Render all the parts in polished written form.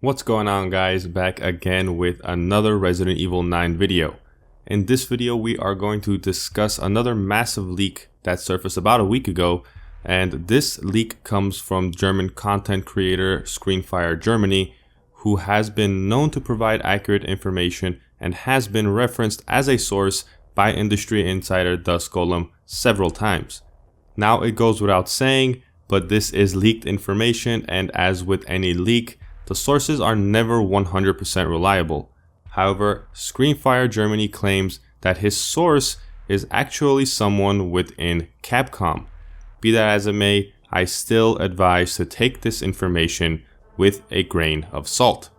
What's going on, guys? Back again with another Resident Evil 9 video. In this video we are going to discuss another massive leak that surfaced about a week ago, and this leak comes from German content creator Screenfire Germany, who has been known to provide accurate information and has been referenced as a source by industry insider Dust Golem several times. Now it goes without saying, but this is leaked information, and as with any leak, the sources are never 100% reliable. However, Screenfire Germany claims that his source is actually someone within Capcom. Be that as it may, I still advise to take this information with a grain of salt.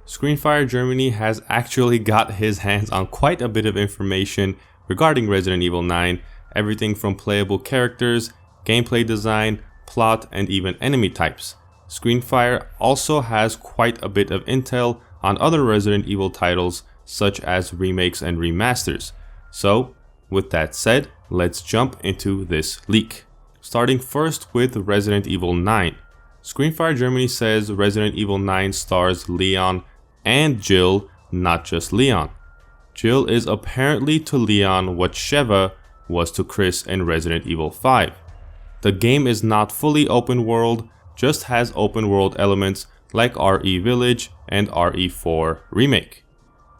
Screenfire Germany has actually got his hands on quite a bit of information regarding Resident Evil 9, everything from playable characters, gameplay design, plot, and even enemy types. Screenfire also has quite a bit of intel on other Resident Evil titles such as remakes and remasters. So, with that said, let's jump into this leak. Starting first with Resident Evil 9. Screenfire Germany says Resident Evil 9 stars Leon and Jill, not just Leon. Jill is apparently to Leon what Sheva was to Chris in Resident Evil 5. The game is not fully open world, just has open world elements like RE Village and RE4 Remake.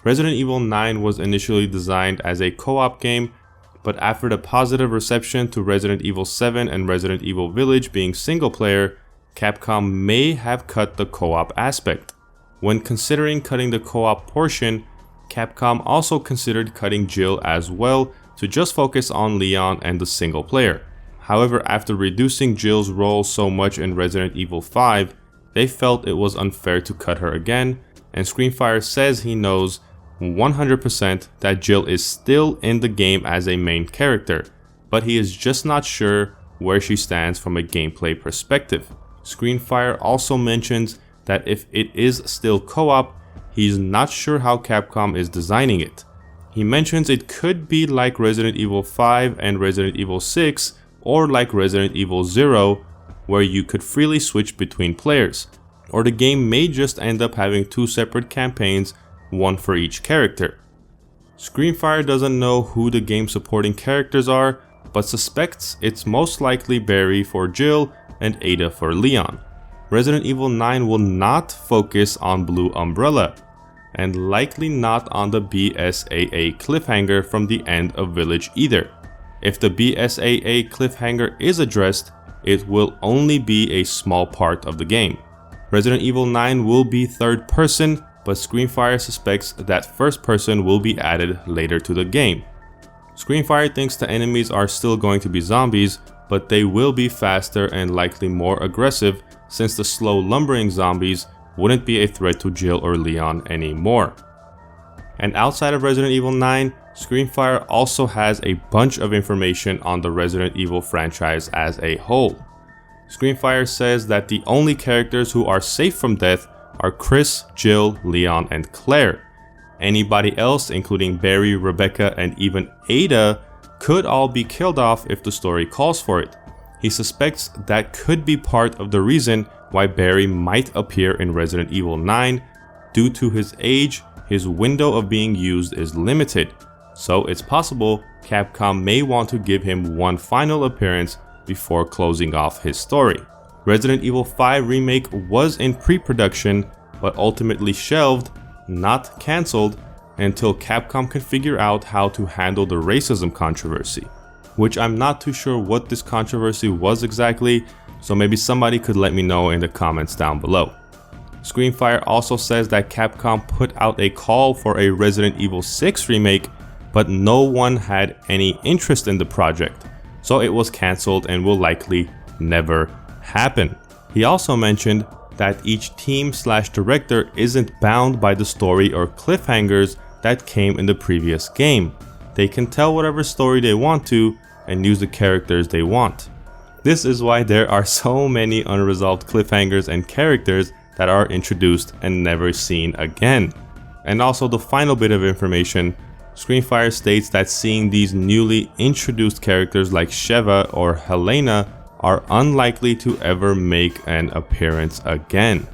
Resident Evil 9 was initially designed as a co-op game, but after the positive reception to Resident Evil 7 and Resident Evil Village being single player, Capcom may have cut the co-op aspect. When considering cutting the co-op portion, Capcom also considered cutting Jill as well to just focus on Leon and the single player. However, after reducing Jill's role so much in Resident Evil 5, they felt it was unfair to cut her again, and Screenfire says he knows 100% that Jill is still in the game as a main character, but he is just not sure where she stands from a gameplay perspective. Screenfire also mentions that if it is still co-op, he's not sure how Capcom is designing it. He mentions it could be like Resident Evil 5 and Resident Evil 6, or like Resident Evil 0, where you could freely switch between players. Or the game may just end up having two separate campaigns, one for each character. Screenfire doesn't know who the game supporting characters are, but suspects it's most likely Barry for Jill and Ada for Leon. Resident Evil 9 will not focus on Blue Umbrella, and likely not on the BSAA cliffhanger from the end of Village either. If the BSAA cliffhanger is addressed, it will only be a small part of the game. Resident Evil 9 will be third person, but Screenfire suspects that first person will be added later to the game. Screenfire thinks the enemies are still going to be zombies, but they will be faster and likely more aggressive, since the slow lumbering zombies wouldn't be a threat to Jill or Leon anymore. And outside of Resident Evil 9, Screenfire also has a bunch of information on the Resident Evil franchise as a whole. Screenfire says that the only characters who are safe from death are Chris, Jill, Leon, and Claire. Anybody else, including Barry, Rebecca, and even Ada, could all be killed off if the story calls for it. He suspects that could be part of the reason why Barry might appear in Resident Evil 9. Due to his age, his window of being used is limited. So it's possible Capcom may want to give him one final appearance before closing off his story. Resident Evil 5 Remake was in pre-production, but ultimately shelved, not cancelled, until Capcom can figure out how to handle the racism controversy. Which I'm not too sure what this controversy was exactly, so maybe somebody could let me know in the comments down below. Screenfire also says that Capcom put out a call for a Resident Evil 6 remake, but no one had any interest in the project, so it was cancelled and will likely never happen. He also mentioned that each team/director isn't bound by the story or cliffhangers that came in the previous game. They can tell whatever story they want to and use the characters they want. This is why there are so many unresolved cliffhangers and characters that are introduced and never seen again. And also, the final bit of information, Screenfire states that seeing these newly introduced characters like Sheva or Helena are unlikely to ever make an appearance again.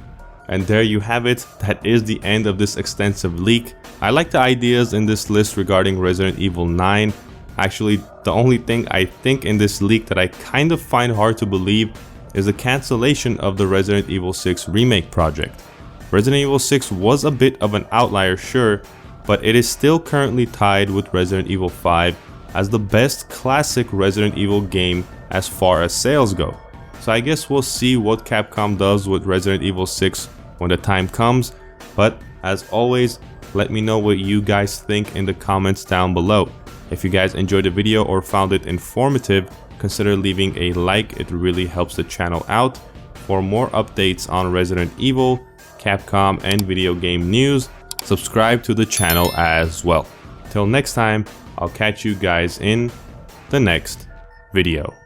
And there you have it. That is the end of this extensive leak. I like the ideas in this list regarding Resident Evil 9. Actually, the only thing I think in this leak that I kind of find hard to believe is the cancellation of the Resident Evil 6 remake project. Resident Evil 6 was a bit of an outlier, sure, but it is still currently tied with Resident Evil 5 as the best classic Resident Evil game as far as sales go. So I guess we'll see what Capcom does with Resident Evil 6 when the time comes, but as always, let me know what you guys think in the comments down below. If you guys enjoyed the video or found it informative, consider leaving a like, it really helps the channel out. For more updates on Resident Evil, Capcom, and video game news, subscribe to the channel as well. Till next time, I'll catch you guys in the next video.